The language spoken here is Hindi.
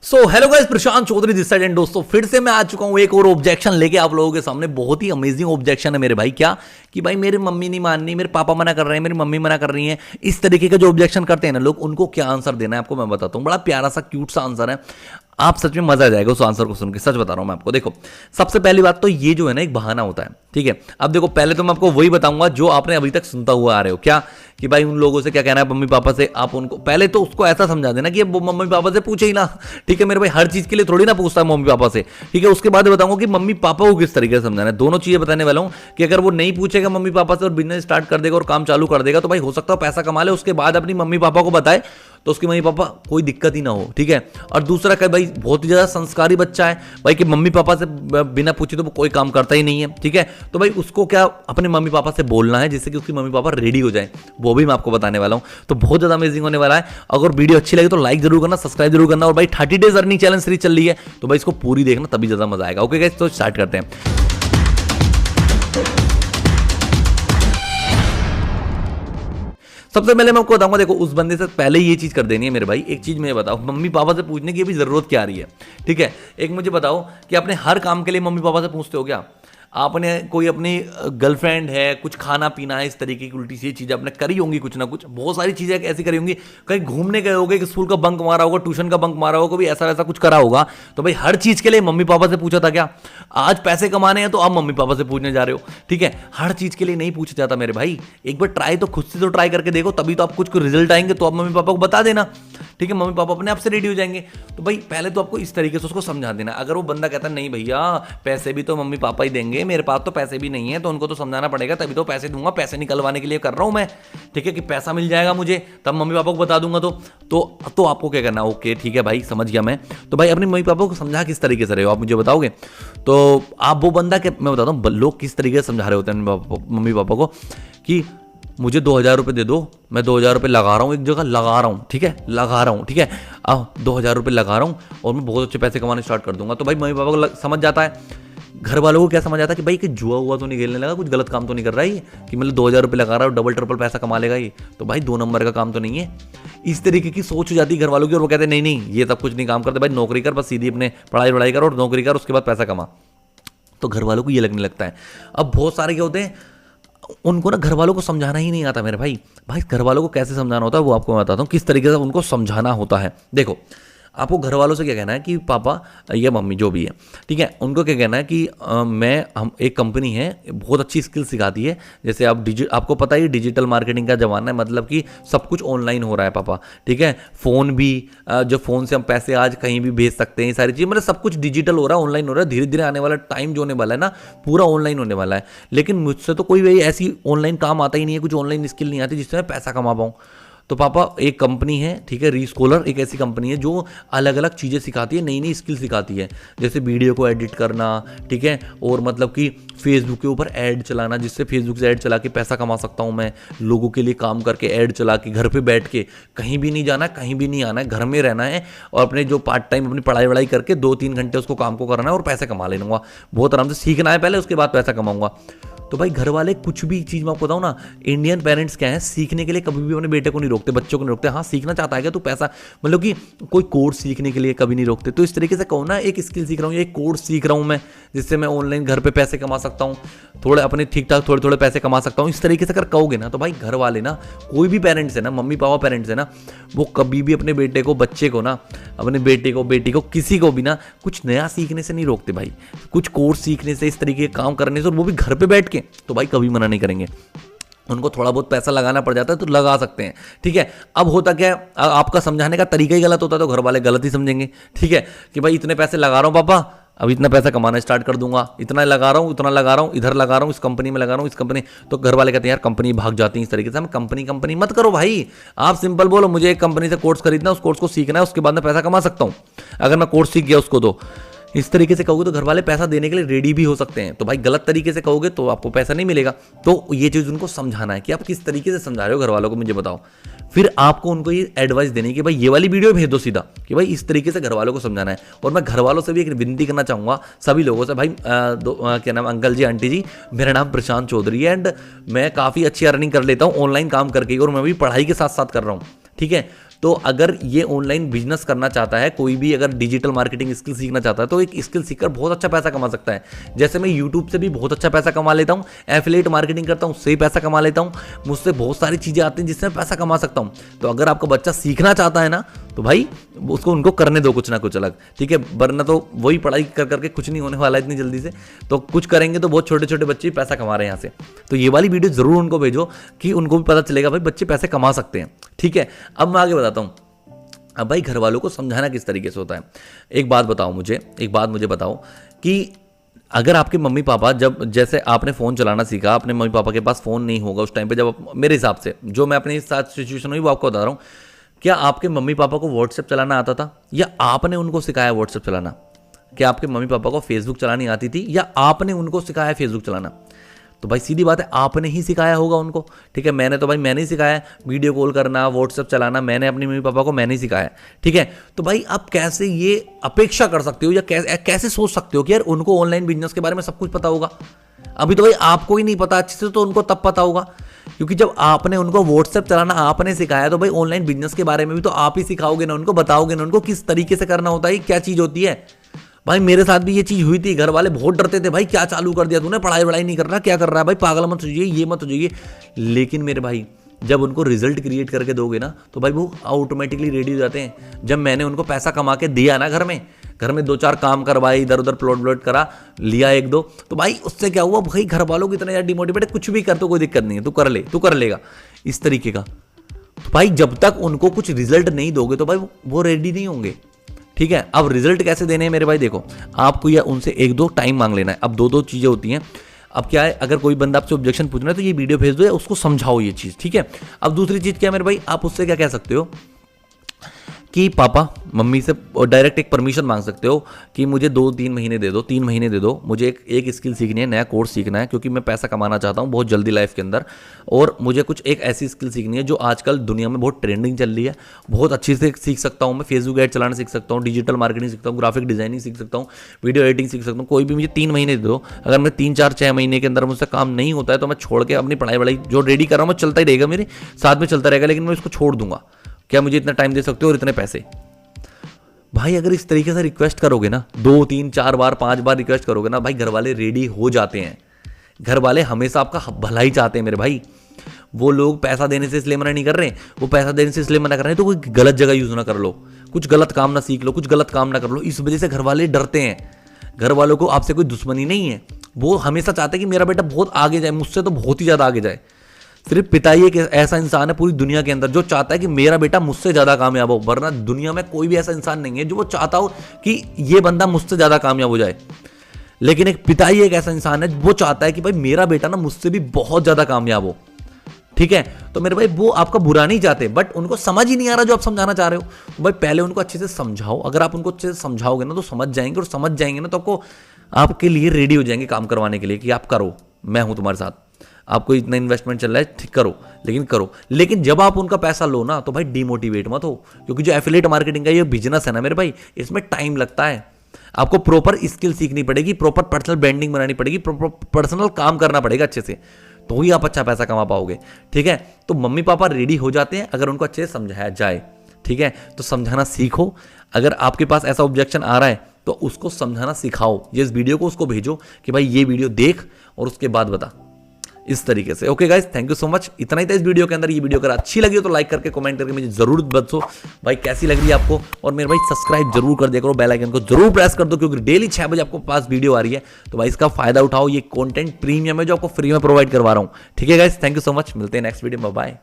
So hello guys, Prashant Chaudhary this side and दोस्तों फिर से मैं आ चुका हूं एक और ऑब्जेक्शन लेके आप लोगों के सामने। बहुत ही अमेजिंग ऑब्जेक्शन है मेरे भाई। क्या कि भाई मेरी मम्मी नहीं माननी, मेरे पापा मना कर रहे हैं, मेरी मम्मी मना कर रही है। इस तरीके का जो ऑब्जेक्शन करते हैं ना लोग, उनको क्या आंसर देना है आपको मैं बताता हूं। बड़ा प्यारा सा क्यूट सा आंसर है, आप सच में मजा आ जाएगा उस आंसर को सुन के। सच बता रहा हूं मैं आपको। देखो, सबसे पहली बात तो ये जो है ना एक बहाना होता है, ठीक है। अब देखो, पहले तो मैं आपको वही बताऊंगा जो आपने अभी तक सुनता हुआ आ रहे हो। क्या कि भाई उन लोगों से क्या कहना है, मम्मी पापा से आप उनको पहले तो उसको ऐसा समझा देना कि वो मम्मी पापा से पूछे ही ना, ठीक है मेरे भाई। हर चीज के लिए थोड़ी ना पूछता है मम्मी पापा से, ठीक है। उसके बाद बताऊंगा कि मम्मी पापा को किस तरीके से समझाना है। दोनों चीजें बताने वाला हूं कि अगर वो नहीं पूछेगा मम्मी पापा से और बिजनेस स्टार्ट कर देगा और काम चालू कर देगा, तो भाई हो सकता है पैसा कमा ले, उसके बाद अपनी मम्मी पापा को बताए तो उसके मम्मी पापा कोई दिक्कत ही ना हो, ठीक है। और दूसरा क्या भाई, बहुत ही ज्यादा संस्कारी बच्चा है भाई कि मम्मी पापा से बिना पूछे तो वो कोई काम करता ही नहीं है, ठीक है। तो भाई उसको क्या अपने मम्मी पापा से बोलना है जिससे कि उसकी मम्मी पापा रेडी हो जाए, वो भी मैं आपको बताने वाला हूं। तो बहुत ज्यादा अमेजिंग होने वाला है। अगर वीडियो अच्छी लगे तो लाइक जरूर करना, सब्सक्राइब जरूर करना। और भाई 30 डेज अर्निंग चैलेंज सीरीज चल रही है, तो भाई इसको पूरी देखना, तभी ज्यादा मजा आएगा। ओके गाइस, तो स्टार्ट करते हैं। सबसे पहले मैं आपको बताऊंगा, देखो उस बंदे से पहले ये चीज कर देनी है मेरे भाई। एक चीज मुझे बताओ, मम्मी पापा से पूछने की अभी जरूरत क्या आ रही है, ठीक है। एक मुझे बताओ कि अपने हर काम के लिए मम्मी पापा से पूछते हो क्या? आपने कोई अपनी गर्लफ्रेंड है, कुछ खाना पीना है, इस तरीके की उल्टी सी चीजें आपने करी होंगी, कुछ ना कुछ बहुत सारी चीजें ऐसी करी होंगी। कहीं घूमने गए होगे, स्कूल का बंक मारा होगा, ट्यूशन का बंक मारा होगा, कभी ऐसा वैसा कुछ करा होगा। तो भाई हर चीज के लिए मम्मी पापा से पूछा था क्या? आज पैसे कमाने हैं तो आप मम्मी पापा से पूछने जा रहे हो, ठीक है। हर चीज के लिए नहीं पूछा जाता मेरे भाई। एक बार ट्राई तो खुद से तो ट्राई करके देखो, तभी तो आप कुछ रिजल्ट आएंगे, तो आप मम्मी पापा को बता देना, ठीक है। मम्मी पापा अपने आप से रेडी हो जाएंगे। तो भाई पहले तो आपको इस तरीके से उसको समझा देना। अगर वो बंदा कहता है नहीं भैया पैसे भी तो मम्मी पापा ही देंगे, मेरे पास तो पैसे भी नहीं है, तो उनको तो समझाना पड़ेगा, तभी तो पैसे दूंगा, पैसे निकलवाने के लिए कर रहा हूं मैं, ठीक है। कि पैसा मिल जाएगा मुझे तब मम्मी पापा को बता दूंगा। तो आपको क्या करना, ओके ठीक है भाई समझ गया मैं। तो भाई अपने मम्मी पापा को समझा किस तरीके से रहे हो आप मुझे बताओगे? तो आप वो बंदा के, मैं बताता हूँ लोग किस तरीके से समझा रहे होते हैं मम्मी पापा को कि मुझे 2000 रुपये दे दो, मैं 2000 रुपये लगा रहा हूँ, एक जगह लगा रहा हूँ, ठीक है, लगा रहा हूँ, ठीक है। 2000 रुपये लगा रहा हूँ और मैं बहुत अच्छे पैसे कमाने स्टार्ट कर दूंगा। तो भाई मम्मी पापा को समझ जाता है। घर वालों को क्या समझ आता है कि भाई कि जुआ हुआ तो नहीं खेलने लगा, कुछ गलत काम तो नहीं कर रहा है कि मतलब 2000 रुपये लगा रहा है और डबल ट्रिपल पैसा कमा लेगा ये, तो भाई 2 नंबर का काम तो नहीं है। इस तरीके की सोच हो जाती है घर वालों की, और वो कहते हैं नहीं नहीं ये सब कुछ नहीं काम करते भाई, नौकरी कर, बस सीधी अपने पढ़ाई वढ़ाई कर और नौकरी कर, उसके बाद पैसा कमा। तो घर वालों को ये लगने लगता है। अब बहुत सारे क्या होते हैं, उनको ना घर वालों को समझाना ही नहीं आता मेरे भाई। भाई घर वालों को कैसे समझाना होता है वो आपको मैं बताता हूँ, किस तरीके से उनको समझाना होता है। देखो, आपको घर वालों से क्या कहना है कि पापा या मम्मी जो भी है, ठीक है, उनको क्या कहना है कि हम एक कंपनी है बहुत अच्छी स्किल सिखाती है। जैसे आपको पता ही डिजिटल मार्केटिंग का जमाना है, मतलब कि सब कुछ ऑनलाइन हो रहा है पापा, ठीक है। फ़ोन भी, जो फ़ोन से हम पैसे आज कहीं भी भेज सकते हैं, सारी चीज़ मतलब सब कुछ डिजिटल हो रहा है, ऑनलाइन हो रहा है। धीरे धीरे आने वाला टाइम जो होने वाला है ना, पूरा ऑनलाइन होने वाला है। लेकिन मुझसे तो कोई भी ऐसी ऑनलाइन काम आता ही नहीं है, कुछ ऑनलाइन स्किल नहीं आती जिससे मैं पैसा कमा पाऊँ। तो पापा एक कंपनी है, ठीक है, रीस्कॉलर एक ऐसी कंपनी है जो अलग अलग चीज़ें सिखाती है, नई नई स्किल सिखाती है। जैसे वीडियो को एडिट करना, ठीक है, और मतलब कि फेसबुक के ऊपर ऐड चलाना, जिससे फेसबुक से ऐड चला के पैसा कमा सकता हूँ मैं। लोगों के लिए काम करके ऐड चला के घर पे बैठ के, कहीं भी नहीं जाना, कहीं भी नहीं आना है, घर में रहना है और अपने जो पार्ट टाइम अपनी पढ़ाई वढ़ाई करके 2-3 घंटे उसको काम को करना है और पैसे कमा लेना। बहुत आराम से सीखना है पहले, उसके बाद पैसा कमाऊंगा। तो भाई घर वाले कुछ भी चीज़ मैं आपको बताऊँ ना, इंडियन पेरेंट्स क्या है, सीखने के लिए कभी भी अपने बेटे को नहीं रोकते, बच्चों को नहीं रोकते। हाँ सीखना चाहता है क्या तो पैसा, मतलब कि कोई कोर्स सीखने के लिए कभी नहीं रोकते। तो इस तरीके से कहो ना, एक स्किल सीख रहा हूँ, एक कोर्स सीख रहा हूँ मैं, जिससे मैं ऑनलाइन घर पे पैसे कमा सकता हूँ, थोड़े अपने ठीक ठाक थोड़े थोड़े पैसे कमा सकता हूँ। इस तरीके से अगर कहोगे ना, तो भाई घर वाले ना, कोई भी पेरेंट्स है ना, मम्मी पापा पेरेंट्स है ना, वो कभी भी अपने बेटे को, बच्चे को ना, अपने बेटे को, बेटी को, किसी को भी ना कुछ नया सीखने से नहीं रोकते भाई। कुछ कोर्स सीखने से, इस तरीके के काम करने से, और वो भी घर पे बैठ के, तो भाई कभी मना नहीं करेंगे। उनको थोड़ा बहुत पैसा लगाना पड़ जाता है तो लगा सकते हैं, ठीक है। अब होता क्या है, आपका समझाने का तरीका ही गलत होता है तो घर वाले गलत ही समझेंगे, ठीक है। कि भाई इतने पैसे लगा रहा हूँ पापा, अब इतना पैसा कमाना स्टार्ट कर दूंगा, इतना लगा रहा हूँ, उतना लगा रहा हूँ, इधर लगा रहा हूँ, इस कंपनी में लगा रहा हूँ, इस कंपनी। तो घर वाले कहते हैं यार कंपनी भाग जाती है। इस तरीके से हम कंपनी मत करो भाई। आप सिंपल बोलो मुझे एक कंपनी से कोर्स खरीदना है, उस कोर्स को सीखना है, उसके बाद मैं पैसा कमा सकता हूँ। अगर मैं कोर्स सीख गया उसको, तो इस तरीके से कहोगे तो घर वाले पैसा देने के लिए रेडी भी हो सकते हैं। तो भाई गलत तरीके से कहोगे तो आपको पैसा नहीं मिलेगा। तो ये चीज़ उनको समझाना है कि आप किस तरीके से समझा रहे हो घर वालों को, मुझे बताओ। फिर आपको उनको ये एडवाइस देनी है कि भाई ये वाली वीडियो भेज दो सीधा, कि भाई इस तरीके से घर वालों को समझाना है। और मैं घर वालों से भी एक विनती करना चाहूँगा, सभी लोगों से, भाई क्या नाम, अंकल जी आंटी जी, मेरा नाम प्रशांत चौधरी है एंड मैं काफ़ी अच्छी अर्निंग कर लेता हूँ ऑनलाइन काम करके, और मैं भी पढ़ाई के साथ साथ कर रहा हूँ, ठीक है। तो अगर ये ऑनलाइन बिजनेस करना चाहता है, कोई भी अगर डिजिटल मार्केटिंग स्किल सीखना चाहता है, तो एक स्किल सीखकर बहुत अच्छा पैसा कमा सकता है। जैसे मैं यूट्यूब से भी बहुत अच्छा पैसा कमा लेता हूँ, एफिलिएट मार्केटिंग करता हूँ, उससे ही पैसा कमा लेता हूँ, मुझसे बहुत सारी चीज़ें आती हैं जिससे मैं पैसा कमा सकता हूँ। तो अगर आपका बच्चा सीखना चाहता है ना, तो भाई उसको उनको करने दो कुछ ना कुछ अलग, ठीक है, वरना तो वही पढ़ाई कर करके कुछ नहीं होने वाला इतनी जल्दी से। तो कुछ करेंगे तो बहुत छोटे छोटे बच्चे पैसा कमा रहे हैं यहाँ से। तो ये वाली वीडियो जरूर उनको भेजो कि उनको भी पता चलेगा भाई बच्चे पैसे कमा सकते हैं, ठीक है। अब मैं आगे बताता हूँ। अब भाई घर वालों को समझाना किस तरीके से होता है। एक बात मुझे बताओ कि अगर आपके मम्मी पापा, जब जैसे आपने फ़ोन चलाना सीखा, अपने मम्मी पापा के पास फ़ोन नहीं होगा उस टाइम पे, जब मेरे हिसाब से जो मैं अपने साथ सिचुएशन हुई वो आपको बता रहा हूँ, क्या आपके मम्मी पापा को व्हाट्सएप चलाना आता था या आपने उनको सिखाया व्हाट्सएप चलाना? क्या आपके मम्मी पापा को फेसबुक चलानी आती थी या आपने उनको सिखाया फेसबुक चलाना? तो भाई सीधी बात है, आपने ही सिखाया होगा उनको, ठीक है। मैंने ही सिखाया वीडियो कॉल करना, व्हाट्सएप चलाना, मैंने अपने मम्मी पापा को मैंने ही सिखाया, ठीक है। तो भाई आप कैसे ये अपेक्षा कर सकते हो या कैसे सोच सकते हो कि यार उनको ऑनलाइन बिजनेस के बारे में सब कुछ पता होगा? अभी तो भाई आपको ही नहीं पता अच्छे से, तो उनको तब पता होगा, क्योंकि जब आपने उनको व्हाट्सएप चलाना आपने सिखाया, तो भाई ऑनलाइन बिजनेस के बारे में भी तो आप ही सिखाओगे ना उनको, बताओगे ना उनको किस तरीके से करना होता है, क्या चीज़ होती है। भाई मेरे साथ भी ये चीज़ हुई थी, घर वाले बहुत डरते थे, भाई क्या चालू कर दिया तूने, पढ़ाई वढ़ाई नहीं कर रहा, क्या कर रहा है भाई, पागल मत सोचिए, ये मत सोचिए। लेकिन मेरे भाई जब उनको रिजल्ट क्रिएट करके दोगे ना, तो भाई वो ऑटोमेटिकली रेडी हो जाते हैं। जब मैंने उनको पैसा कमा के दिया ना, घर में 2-4 काम करवाए, इधर उधर प्लॉट करा, लिया 1-2, तो भाई उससे क्या हुआ, भाई घर वालों को इतना यार डिमोटिवेट, कुछ भी कर तो कोई दिक्कत नहीं है, तू कर लेगा, इस तरीके का। तो भाई जब तक उनको कुछ रिजल्ट नहीं दोगे तो भाई वो रेडी नहीं होंगे, ठीक है। अब रिजल्ट कैसे देने हैं मेरे भाई, देखो आपको या उनसे 1-2 टाइम मांग लेना है। अब 2-2 चीज़ें होती हैं। अब क्या है, अगर कोई बंदा आपसे ऑब्जेक्शन पूछ रहा है तो ये वीडियो भेज दो या उसको समझाओ ये चीज़, ठीक है। अब दूसरी चीज़ क्या है मेरे भाई, आप उससे क्या कह सकते हो कि पापा मम्मी से डायरेक्ट एक परमिशन मांग सकते हो कि मुझे 2-3 महीने दे दो, 3 महीने दे दो, मुझे एक स्किल सीखनी है, नया कोर्स सीखना है, क्योंकि मैं पैसा कमाना चाहता हूँ बहुत जल्दी लाइफ के अंदर, और मुझे कुछ एक ऐसी स्किल सीखनी है जो आजकल दुनिया में बहुत ट्रेंडिंग चल रही है, बहुत अच्छी से सीख सकता हूँ मैं, फेसबुक ऐड चलाना सीख सकता हूँ, डिजिटल मार्केटिंग सीखता हूँ, ग्राफिक डिजाइनिंग सीख सकता हूँ, वीडियो एडिटिंग सीख सकता हूँ, कोई भी मुझे 3 महीने दे दो। अगर मैं 3-4-6 महीने के अंदर मुझसे काम नहीं होता है तो मैं छोड़ के अपनी पढ़ाई वढ़ाई जो रेडी कर रहा हूँ मैं चलता ही रहेगा, मेरे साथ में चलता रहेगा, लेकिन मैं इसको छोड़ दूंगा। क्या मुझे इतना टाइम दे सकते हो और इतने पैसे? भाई अगर इस तरीके से रिक्वेस्ट करोगे ना, 2-3-4 बार 5 बार रिक्वेस्ट करोगे ना, भाई घर वाले रेडी हो जाते हैं। घर वाले हमेशा आपका भला ही चाहते हैं मेरे भाई। वो लोग पैसा देने से इसलिए मना नहीं कर रहे, वो पैसा देने से इसलिए मना कर रहे हैं तो कोई गलत जगह यूज ना कर लो, कुछ गलत काम ना सीख लो, कुछ गलत काम ना कर लो, इस वजह से घर वाले डरते हैं। घर वालों को आपसे कोई दुश्मनी नहीं है, वो हमेशा चाहते हैं कि मेरा बेटा बहुत आगे जाए, मुझसे तो बहुत ही ज़्यादा आगे जाए। सिर्फ पिता ही एक ऐसा इंसान है पूरी दुनिया के अंदर जो चाहता है कि मेरा बेटा मुझसे ज़्यादा कामयाब हो, वरना दुनिया में कोई भी ऐसा इंसान नहीं है जो वो चाहता हो कि ये बंदा मुझसे ज़्यादा कामयाब हो जाए। लेकिन एक पिता ही एक ऐसा इंसान है वो चाहता है कि भाई मेरा बेटा ना मुझसे भी बहुत ज़्यादा कामयाब हो, ठीक है। तो मेरे भाई वो आपका बुरा नहीं चाहते, बट उनको समझ ही नहीं आ रहा जो आप समझाना चाह रहे हो। तो भाई पहले उनको अच्छे से समझाओ, अगर आप उनको अच्छे से समझाओगे ना तो समझ जाएंगे, और समझ जाएंगे ना तो आपको आपके लिए रेडी हो जाएंगे काम करवाने के लिए कि आप करो, मैं हूं तुम्हारे साथ, आपको इतना इन्वेस्टमेंट चल रहा है, ठीक करो, लेकिन करो। लेकिन जब आप उनका पैसा लो ना तो भाई डिमोटिवेट मत हो, क्योंकि जो एफिलिएट मार्केटिंग का ये बिजनेस है ना मेरे भाई, इसमें टाइम लगता है। आपको प्रॉपर स्किल सीखनी पड़ेगी, प्रॉपर पर्सनल ब्रांडिंग बनानी पड़ेगी, पर्सनल काम करना पड़ेगा अच्छे से, तो ही आप अच्छा पैसा कमा पाओगे, ठीक है। तो मम्मी पापा रेडी हो जाते हैं अगर उनको अच्छे से समझाया जाए, ठीक है। तो समझाना सीखो। अगर आपके पास ऐसा ऑब्जेक्शन आ रहा है तो उसको समझाना सिखाओ, ये इस वीडियो को उसको भेजो कि भाई ये वीडियो देख और उसके बाद बता, इस तरीके से। Okay guys, thank you so much. इतना ही था इस वीडियो के अंदर। ये वीडियो अगर अच्छी लगी हो तो लाइक करके कमेंट करके मुझे जरूर बताओ भाई कैसी लग रही है आपको, और मेरे भाई सब्सक्राइब जरूर कर दिया करो, बेल आइकन को जरूर प्रेस कर दो, क्योंकि डेली 6 बजे आपको पास वीडियो आ रही है। तो भाई इसका फायदा उठाओ, ये कंटेंट प्रीमियम है जो आपको फ्री में प्रोवाइड करवा रहा हूं, ठीक है guys. Thank you so much, मिलते हैं नेक्स्ट वीडियो में, बाय।